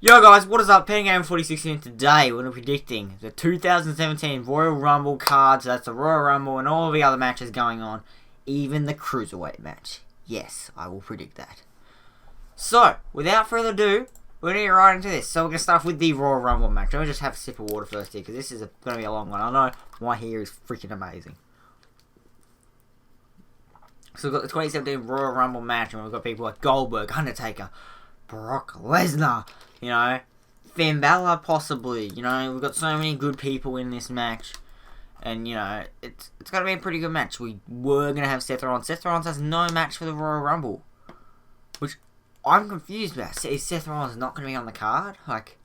Yo guys, what is up? PengameFooty16 and today we're predicting the 2017 Royal Rumble cards. That's the Royal Rumble and all the other matches going on. Even the Cruiserweight match. Yes, I will predict that. So, without further ado, we're going to get right into this. So we're going to start with the Royal Rumble match. Let me just have a sip of water first here, because this is going to be a long one. I know my hair is freaking amazing. So we've got the 2017 Royal Rumble match, and we've got people like Goldberg, Undertaker, Brock Lesnar, you know, Finn Balor possibly, you know, we've got so many good people in this match, and, you know, it's going to be a pretty good match. We were going to have Seth Rollins. Seth Rollins has no match for the Royal Rumble, which I'm confused about. Is Seth Rollins not going to be on the card? Like,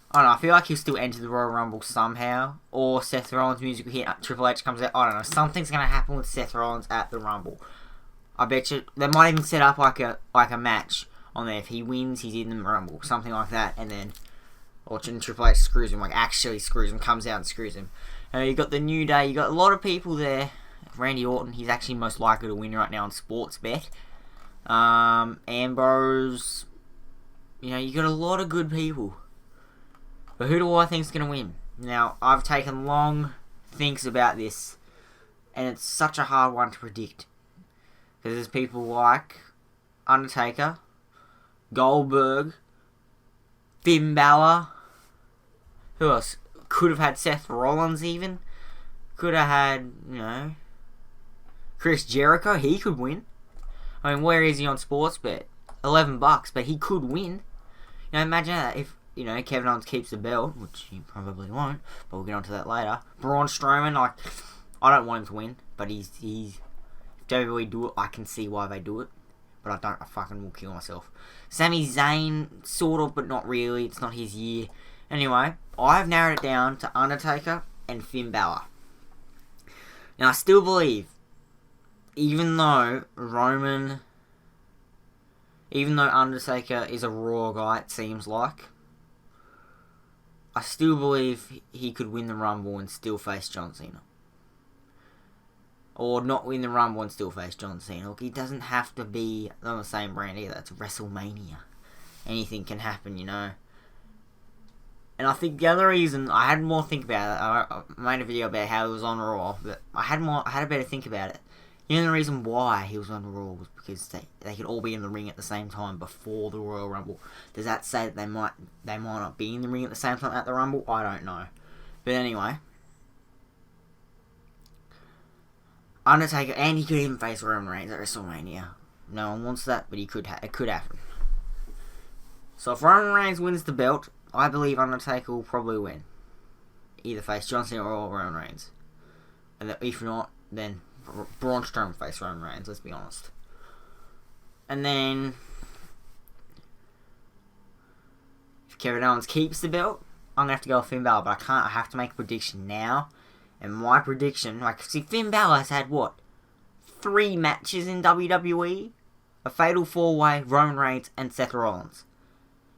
I don't know, I feel like he'll still enter the Royal Rumble somehow, or Seth Rollins' music will hit, Triple H comes out, I don't know, something's going to happen with Seth Rollins at the Rumble. I bet you, they might even set up like a match on there. If he wins, he's in the Rumble, something like that, and then, or Triple H screws him, like actually screws him, comes out and screws him. You got the New Day, you got a lot of people there. Randy Orton, he's actually most likely to win right now on Sportsbet. Ambrose, you know, you got a lot of good people. But who do I think is going to win? Now, I've taken long thinks about this, and it's such a hard one to predict. Because there's people like Undertaker, Goldberg, Finn Balor. Who else? Could have had Seth Rollins even. Could have had, you know, Chris Jericho. He could win. I mean, where is he on Sportsbet? $11, but he could win. You know, imagine that if, you know, Kevin Owens keeps the belt, which he probably won't, but we'll get onto that later. Braun Strowman, like, I don't want him to win, but he's if WWE do it, I can see why they do it. But I fucking will kill myself. Sami Zayn, sort of, but not really. It's not his year. Anyway, I've narrowed it down to Undertaker and Finn Balor. Now, I still believe, even though Undertaker is a Raw guy, it seems like, I still believe he could win the Rumble and still face John Cena. Or not win the Rumble and still face John Cena. Look, he doesn't have to be on the same brand either. It's WrestleMania. Anything can happen, you know. And I think the other reason, I had more think about it. I made a video about how he was on Raw, but I had a better think about it. You know the reason why he was on Raw was because they could all be in the ring at the same time before the Royal Rumble. Does that say that they might not be in the ring at the same time at the Rumble? I don't know. But anyway, Undertaker, and he could even face Roman Reigns at WrestleMania. No one wants that, but it could happen. So if Roman Reigns wins the belt, I believe Undertaker will probably win. Either face John Cena or Roman Reigns. And if not, then Braun Strowman face Roman Reigns, let's be honest. And then, if Kevin Owens keeps the belt, I'm going to have to go with Finn Balor, but I can't. I have to make a prediction now. And my prediction, like, see, Finn Balor has had, what, 3 matches in WWE? A Fatal 4-Way, Roman Reigns, and Seth Rollins.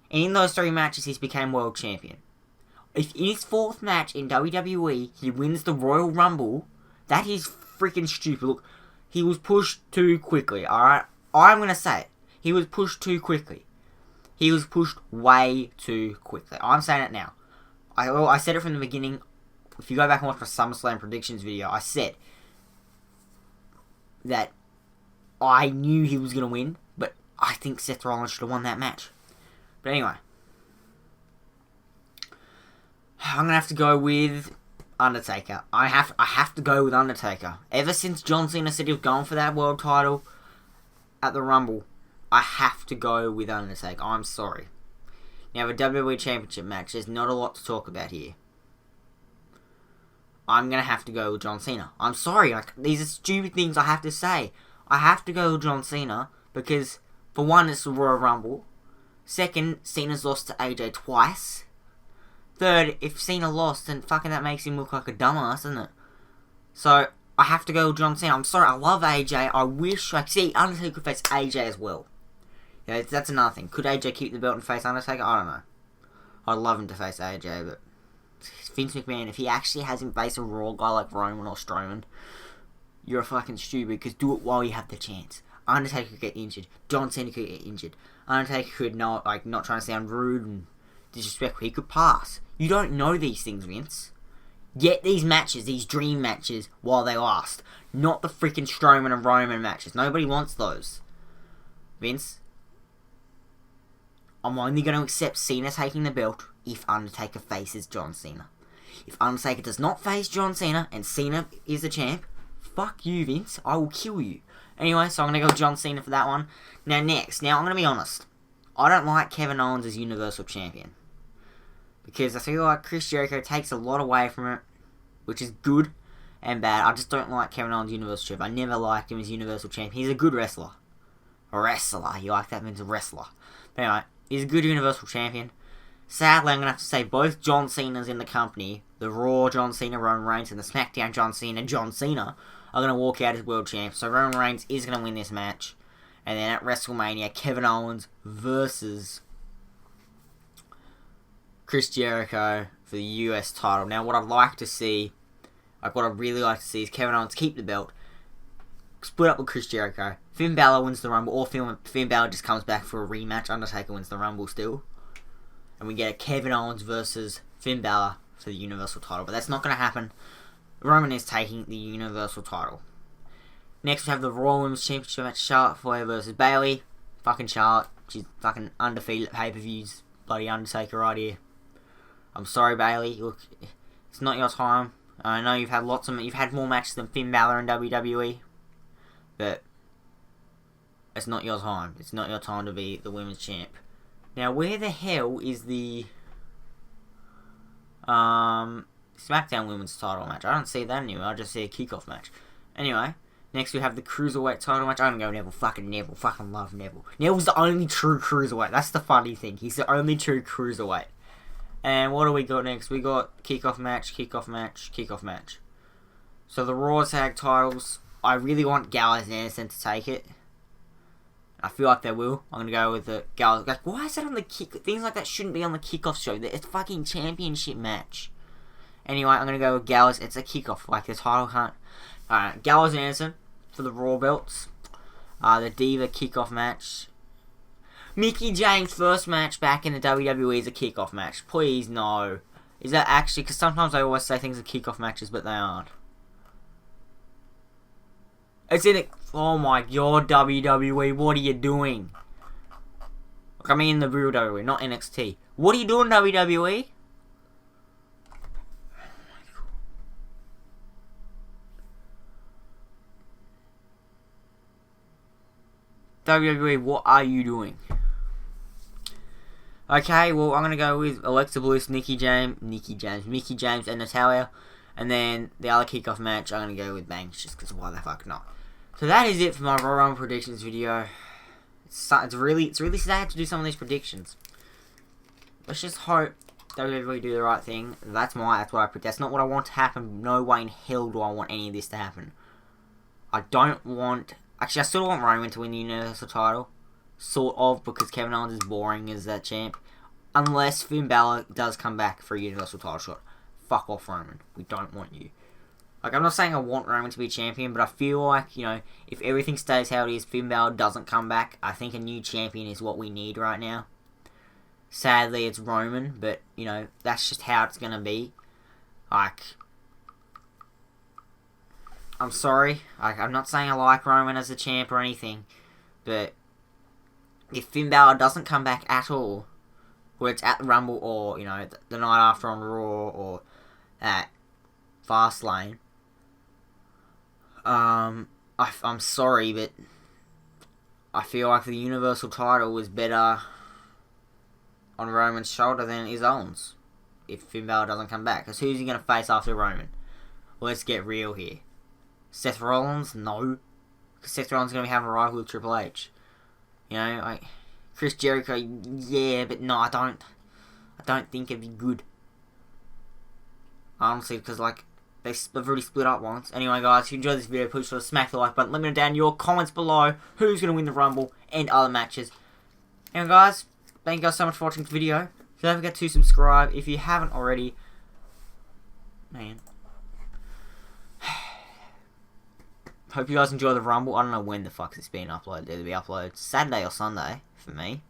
And in those 3 matches, he's became World Champion. If in his 4th match in WWE, he wins the Royal Rumble, that is freaking stupid. Look, he was pushed too quickly, alright? I'm going to say it. He was pushed too quickly. He was pushed way too quickly. I'm saying it now. I said it from the beginning. If you go back and watch my SummerSlam predictions video, I said that I knew he was going to win, but I think Seth Rollins should have won that match. But anyway, I'm going to have to go with Undertaker. I have to go with Undertaker. Ever since John Cena said he was going for that world title at the Rumble, I have to go with Undertaker. I'm sorry. Now, the WWE Championship match, there's not a lot to talk about here. I'm going to have to go with John Cena. I'm sorry, like, these are stupid things I have to say. I have to go with John Cena because, for one, it's the Royal Rumble. Second, Cena's lost to AJ twice. Third, if Cena lost, then fucking that makes him look like a dumbass, doesn't it? So, I have to go with John Cena. I'm sorry, I love AJ. I wish, like, see, Undertaker could face AJ as well. Yeah, that's another thing. Could AJ keep the belt and face Undertaker? I don't know. I'd love him to face AJ, but Vince McMahon, if he actually has him face a Raw guy like Roman or Strowman, you're a fucking stupid, because do it while you have the chance. Undertaker could get injured. John Cena could get injured. Undertaker could not trying to sound rude and disrespectful. He could pass. You don't know these things, Vince. Get these matches, these dream matches, while they last. Not the freaking Strowman and Roman matches. Nobody wants those. Vince, I'm only going to accept Cena taking the belt if Undertaker faces John Cena. If Undertaker does not face John Cena and Cena is the champ, fuck you, Vince. I will kill you. Anyway, so I'm going to go John Cena for that one. Now, next. Now, I'm going to be honest. I don't like Kevin Owens as Universal Champion. Because I feel like Chris Jericho takes a lot away from it, which is good and bad. I just don't like Kevin Owens Universal Champion. I never liked him as Universal Champion. He's a good wrestler. A wrestler. You like that? Means a wrestler. But anyway, he's a good Universal Champion. Sadly, I'm going to have to say both John Cena's in the company. The Raw John Cena, Roman Reigns, and the SmackDown John Cena are going to walk out as world champs. So Roman Reigns is going to win this match. And then at WrestleMania, Kevin Owens versus Chris Jericho for the US title. Now, what I'd like to see, what I'd really like to see is Kevin Owens keep the belt, split up with Chris Jericho, Finn Balor wins the Rumble, or Finn Balor just comes back for a rematch, Undertaker wins the Rumble still, and we get a Kevin Owens versus Finn Balor for the Universal title. But that's not going to happen. Roman is taking the Universal title. Next, we have the Raw Women's Championship match, Charlotte Flair versus Bayley. Fucking Charlotte. She's fucking undefeated at pay-per-views. Bloody Undertaker right here. I'm sorry, Bayley. Look, it's not your time. I know you've had more matches than Finn Balor in WWE, but it's not your time. It's not your time to be the women's champ. Now, where the hell is the SmackDown Women's title match? I don't see that anywhere. I just see a kickoff match. Anyway, next we have the Cruiserweight title match. I'm gonna go Neville. Fucking Neville. Fucking love Neville. Neville's the only true Cruiserweight. That's the funny thing. He's the only true Cruiserweight. And what do we got next? We got kickoff match, kickoff match, kickoff match. So the Raw Tag titles, I really want Gallows and Anderson to take it. I feel like they will. I'm gonna go with the Gallows. Like, why is that on the kick? Things like that shouldn't be on the kickoff show. It's a fucking championship match. Anyway, I'm gonna go with Gallows. It's a kickoff. Like, the title can't. Alright, Gallows and Anderson for the Raw belts. The Diva kickoff match. Mickie James' first match back in the WWE is a kickoff match. Please, no. Is that actually... Because sometimes I always say things are kickoff matches, but they aren't. It's in it... Oh my god, WWE, what are you doing? Like, I mean the real WWE, not NXT. What are you doing, WWE? WWE, what are you doing? Okay, well, I'm going to go with Alexa Bliss, Mickie James, and Natalya. And then the other kickoff match, I'm going to go with Banks, just because why the fuck not. So that is it for my Royal Rumble predictions video. It's really sad to do some of these predictions. Let's just hope WWE do the right thing. That's what I predict. That's not what I want to happen. No way in hell do I want any of this to happen. I don't want... Actually, I still want Roman to win the Universal title. Sort of, because Kevin Owens is boring as that champ. Unless Finn Balor does come back for a Universal title shot. Fuck off, Roman. We don't want you. Like, I'm not saying I want Roman to be champion, but I feel like, you know, if everything stays how it is, Finn Balor doesn't come back, I think a new champion is what we need right now. Sadly, it's Roman, but, you know, that's just how it's gonna be. Like... I'm sorry. I'm not saying I like Roman as a champ or anything, but if Finn Balor doesn't come back at all, whether it's at the Rumble or, you know, the night after on Raw or at Fastlane, I'm sorry, but I feel like the Universal title is better on Roman's shoulder than it is Owens if Finn Balor doesn't come back. Because who's he going to face after Roman? Let's get real here. Seth Rollins? No. Because Seth Rollins is going to be having a rival with Triple H. You know, like, Chris Jericho, yeah, but no, I don't think it'd be good. Honestly, because, like, they've already split up once. Anyway, guys, if you enjoyed this video, please sure to smack the like button. Let me know down in your comments below who's going to win the Rumble and other matches. Anyway, guys, thank you guys so much for watching the video. Don't forget to subscribe if you haven't already. Man. Hope you guys enjoy the Rumble. I don't know when the fuck it's being uploaded. It'll be uploaded Saturday or Sunday for me.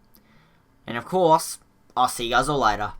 And of course, I'll see you guys all later.